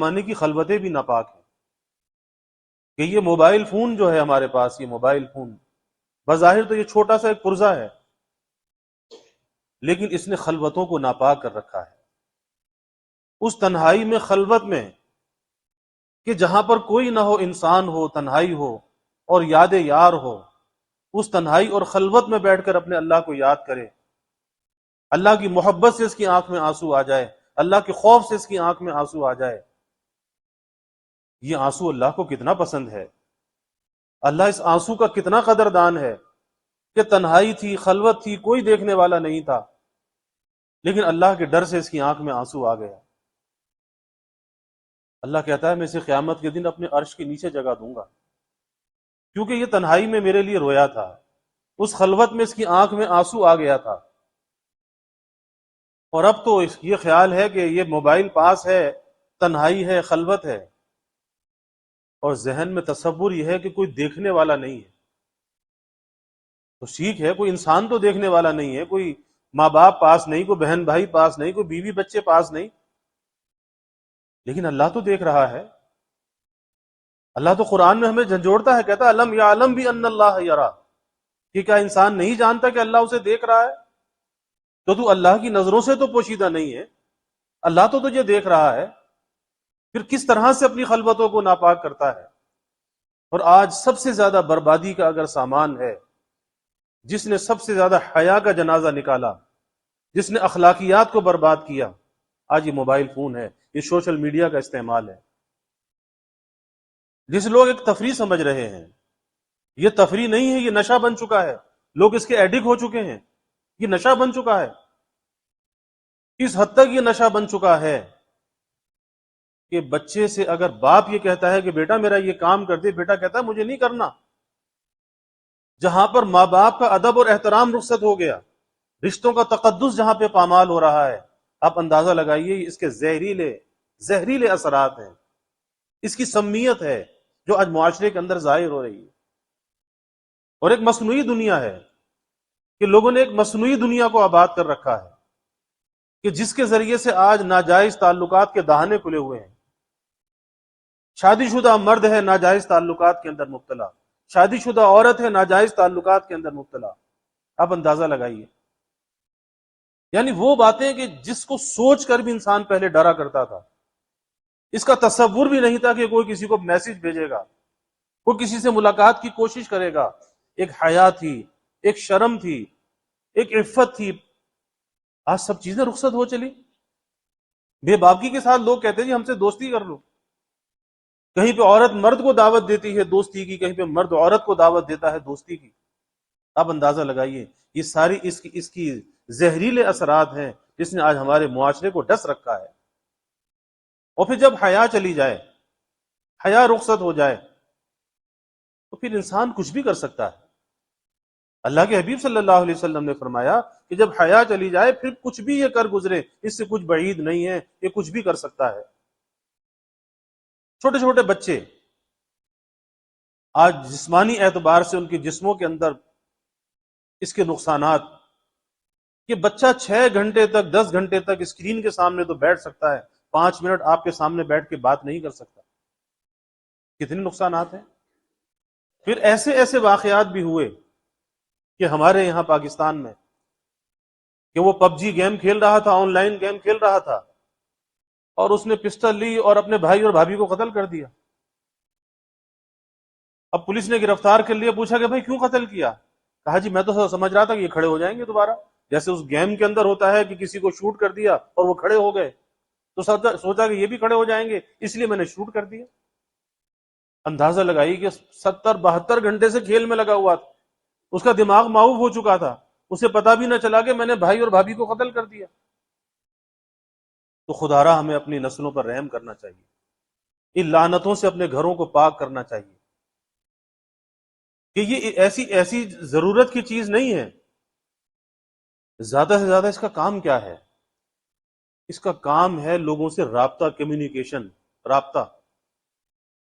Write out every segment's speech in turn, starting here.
زمانے کی خلوتیں بھی ناپاک ہیں کہ یہ موبائل فون جو ہے ہمارے پاس، یہ موبائل فون بظاہر تو یہ چھوٹا سا ایک پرزہ ہے، لیکن اس نے خلوتوں کو ناپاک کر رکھا ہے۔ اس تنہائی میں، خلوت میں، کہ جہاں پر کوئی نہ ہو، انسان ہو، تنہائی ہو اور یاد یار ہو، اس تنہائی اور خلوت میں بیٹھ کر اپنے اللہ کو یاد کرے، اللہ کی محبت سے اس کی آنکھ میں آنسو آ جائے، اللہ کے خوف سے اس کی آنکھ میں آنسو آ جائے۔ یہ آنسو اللہ کو کتنا پسند ہے، اللہ اس آنسو کا کتنا قدردان ہے کہ تنہائی تھی، خلوت تھی، کوئی دیکھنے والا نہیں تھا، لیکن اللہ کے ڈر سے اس کی آنکھ میں آنسو آ گیا۔ اللہ کہتا ہے میں اسے قیامت کے دن اپنے عرش کے نیچے جگہ دوں گا، کیونکہ یہ تنہائی میں میرے لیے رویا تھا، اس خلوت میں اس کی آنکھ میں آنسو آ گیا تھا، اور اب تو یہ خیال ہے کہ یہ موبائل پاس ہے، تنہائی ہے، خلوت ہے، اور ذہن میں تصور یہ ہے کہ کوئی دیکھنے والا نہیں ہے۔ تو ٹھیک ہے، کوئی انسان تو دیکھنے والا نہیں ہے، کوئی ماں باپ پاس نہیں، کوئی بہن بھائی پاس نہیں، کوئی بیوی بچے پاس نہیں، لیکن اللہ تو دیکھ رہا ہے۔ اللہ تو قرآن میں ہمیں جھنجھوڑتا ہے، کہتا ہے الم یعلم بان اللہ یرا، کہ کیا انسان نہیں جانتا کہ اللہ اسے دیکھ رہا ہے؟ تو اللہ کی نظروں سے تو پوشیدہ نہیں ہے، اللہ تو تجھے دیکھ رہا ہے، پھر کس طرح سے اپنی خلوتوں کو ناپاک کرتا ہے؟ اور آج سب سے زیادہ بربادی کا اگر سامان ہے، جس نے سب سے زیادہ حیا کا جنازہ نکالا، جس نے اخلاقیات کو برباد کیا، آج یہ موبائل فون ہے، یہ سوشل میڈیا کا استعمال ہے، جس لوگ ایک تفریح سمجھ رہے ہیں۔ یہ تفریح نہیں ہے، یہ نشہ بن چکا ہے، لوگ اس کے ایڈکٹ ہو چکے ہیں، یہ نشہ بن چکا ہے۔ اس حد تک یہ نشہ بن چکا ہے کہ بچے سے اگر باپ یہ کہتا ہے کہ بیٹا میرا یہ کام کر دے، بیٹا کہتا ہے مجھے نہیں کرنا۔ جہاں پر ماں باپ کا ادب اور احترام رخصت ہو گیا، رشتوں کا تقدس جہاں پہ پامال ہو رہا ہے، آپ اندازہ لگائیے اس کے زہریلے اثرات ہیں، اس کی سمیت ہے جو آج معاشرے کے اندر ظاہر ہو رہی ہے۔ اور ایک مصنوعی دنیا ہے کہ لوگوں نے ایک مصنوعی دنیا کو آباد کر رکھا ہے کہ جس کے ذریعے سے آج ناجائز تعلقات کے دہانے کھلے ہوئے ہیں۔ شادی شدہ مرد ہے ناجائز تعلقات کے اندر مبتلا، شادی شدہ عورت ہے ناجائز تعلقات کے اندر مبتلا۔ آپ اندازہ لگائیے، یعنی وہ باتیں کہ جس کو سوچ کر بھی انسان پہلے ڈرا کرتا تھا، اس کا تصور بھی نہیں تھا کہ کوئی کسی کو میسج بھیجے گا، کوئی کسی سے ملاقات کی کوشش کرے گا۔ ایک حیا تھی، ایک شرم تھی، ایک عفت تھی، آج سب چیزیں رخصت ہو چلی۔ بے باکی کے ساتھ لوگ کہتے ہیں جی ہم سے دوستی کر لو، کہیں پہ عورت مرد کو دعوت دیتی ہے دوستی کی، کہیں پہ مرد عورت کو دعوت دیتا ہے دوستی کی۔ آپ اندازہ لگائیے، یہ ساری اس کی زہریلے اثرات ہیں جس نے آج ہمارے معاشرے کو ڈس رکھا ہے۔ اور پھر جب حیا چلی جائے، حیا رخصت ہو جائے، تو پھر انسان کچھ بھی کر سکتا ہے۔ اللہ کے حبیب صلی اللہ علیہ وسلم نے فرمایا کہ جب حیا چلی جائے پھر کچھ بھی یہ کر گزرے، اس سے کچھ بعید نہیں ہے، یہ کچھ بھی کر سکتا ہے۔ چھوٹے چھوٹے بچے آج جسمانی اعتبار سے ان کے جسموں کے اندر اس کے نقصانات، کہ بچہ 6 گھنٹے تک 10 گھنٹے تک اسکرین کے سامنے تو بیٹھ سکتا ہے، 5 منٹ آپ کے سامنے بیٹھ کے بات نہیں کر سکتا۔ کتنے نقصانات ہیں۔ پھر ایسے واقعات بھی ہوئے کہ ہمارے یہاں پاکستان میں کہ وہ پب جی گیم کھیل رہا تھا، آن لائن گیم کھیل رہا تھا، اور اس نے پسٹل لی اور اپنے بھائی اور بھابھی کو قتل کر دیا۔ اب پولیس نے گرفتار کر لیا، پوچھا کہ بھائی کیوں قتل کیا؟ کہا جی میں تو سمجھ رہا تھا کہ یہ کھڑے ہو جائیں گے دوبارہ، جیسے اس گیم کے اندر ہوتا ہے کہ کسی کو شوٹ کر دیا اور وہ کھڑے ہو گئے، تو سوچا کہ یہ بھی کھڑے ہو جائیں گے، اس لیے میں نے شوٹ کر دیا۔ اندازہ لگائی کہ 70-72 گھنٹے سے کھیل میں لگا ہوا تھا، اس کا دماغ معوف ہو چکا تھا، اسے پتا بھی نہ چلا کہ میں نے بھائی اور بھابھی کو قتل کر دیا۔ تو خدا را ہمیں اپنی نسلوں پر رحم کرنا چاہیے، ان لعنتوں سے اپنے گھروں کو پاک کرنا چاہیے، کہ یہ ایسی ضرورت کی چیز نہیں ہے۔ زیادہ سے زیادہ اس کا کام کیا ہے؟ اس کا کام ہے لوگوں سے رابطہ، کمیونیکیشن، رابطہ۔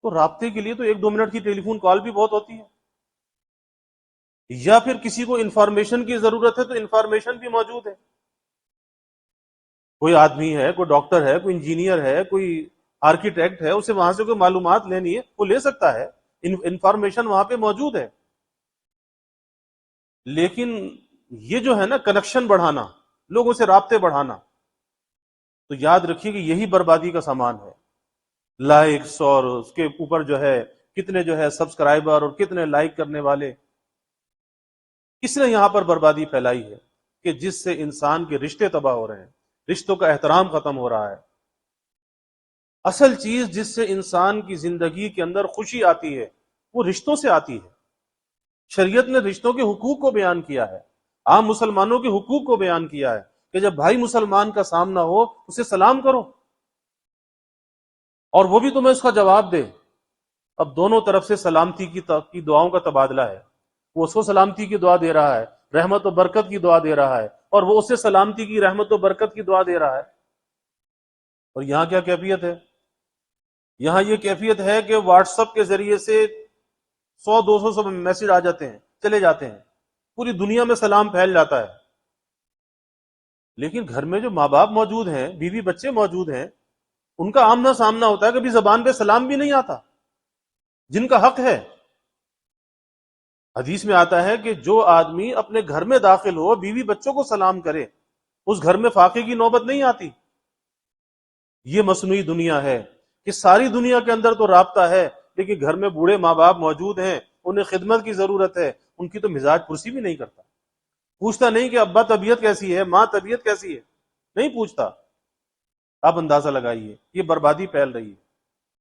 تو رابطے کے لیے تو 1-2 منٹ کی ٹیلی فون کال بھی بہت ہوتی ہے، یا پھر کسی کو انفارمیشن کی ضرورت ہے تو انفارمیشن بھی موجود ہے۔ کوئی آدمی ہے، کوئی ڈاکٹر ہے، کوئی انجینئر ہے، کوئی آرکیٹیکٹ ہے، اسے وہاں سے کوئی معلومات لینی ہے وہ لے سکتا ہے، انفارمیشن وہاں پہ موجود ہے. لیکن یہ جو ہے نا کنیکشن بڑھانا، لوگوں سے رابطے بڑھانا، تو یاد رکھیے کہ یہی بربادی کا سامان ہے. لائکس اور اس کے اوپر جو ہے کتنے جو ہے سبسکرائبر اور کتنے لائک کرنے والے، کس نے یہاں پر بربادی پھیلائی ہے کہ جس سے انسان کے رشتے تباہ ہو رہے ہیں، رشتوں کا احترام ختم ہو رہا ہے. اصل چیز جس سے انسان کی زندگی کے اندر خوشی آتی ہے وہ رشتوں سے آتی ہے. شریعت نے رشتوں کے حقوق کو بیان کیا ہے، عام مسلمانوں کے حقوق کو بیان کیا ہے کہ جب بھائی مسلمان کا سامنا ہو اسے سلام کرو اور وہ بھی تمہیں اس کا جواب دے. اب دونوں طرف سے سلامتی کی دعاؤں کا تبادلہ ہے. وہ اس کو سلامتی کی دعا دے رہا ہے، رحمت و برکت کی دعا دے رہا ہے، اور وہ اسے سلامتی کی، رحمت و برکت کی دعا دے رہا ہے. اور یہاں کیا کیفیت ہے؟ یہاں یہ کیفیت ہے کہ واٹس ایپ کے ذریعے سے 100 200 میسج آ جاتے ہیں، چلے جاتے ہیں، پوری دنیا میں سلام پھیل جاتا ہے. لیکن گھر میں جو ماں باپ موجود ہیں، بیوی بچے موجود ہیں، ان کا آمنا سامنا ہوتا ہے، کبھی زبان پہ سلام بھی نہیں آتا جن کا حق ہے. حدیث میں آتا ہے کہ جو آدمی اپنے گھر میں داخل ہو بیوی بچوں کو سلام کرے اس گھر میں فاقے کی نوبت نہیں آتی. یہ مصنوعی دنیا ہے کہ ساری دنیا کے اندر تو رابطہ ہے، لیکن گھر میں بوڑھے ماں باپ موجود ہیں، انہیں خدمت کی ضرورت ہے، ان کی تو مزاج پرسی بھی نہیں کرتا، پوچھتا نہیں کہ ابا طبیعت کیسی ہے، ماں طبیعت کیسی ہے، نہیں پوچھتا. آپ اندازہ لگائیے یہ بربادی پھیل رہی ہے.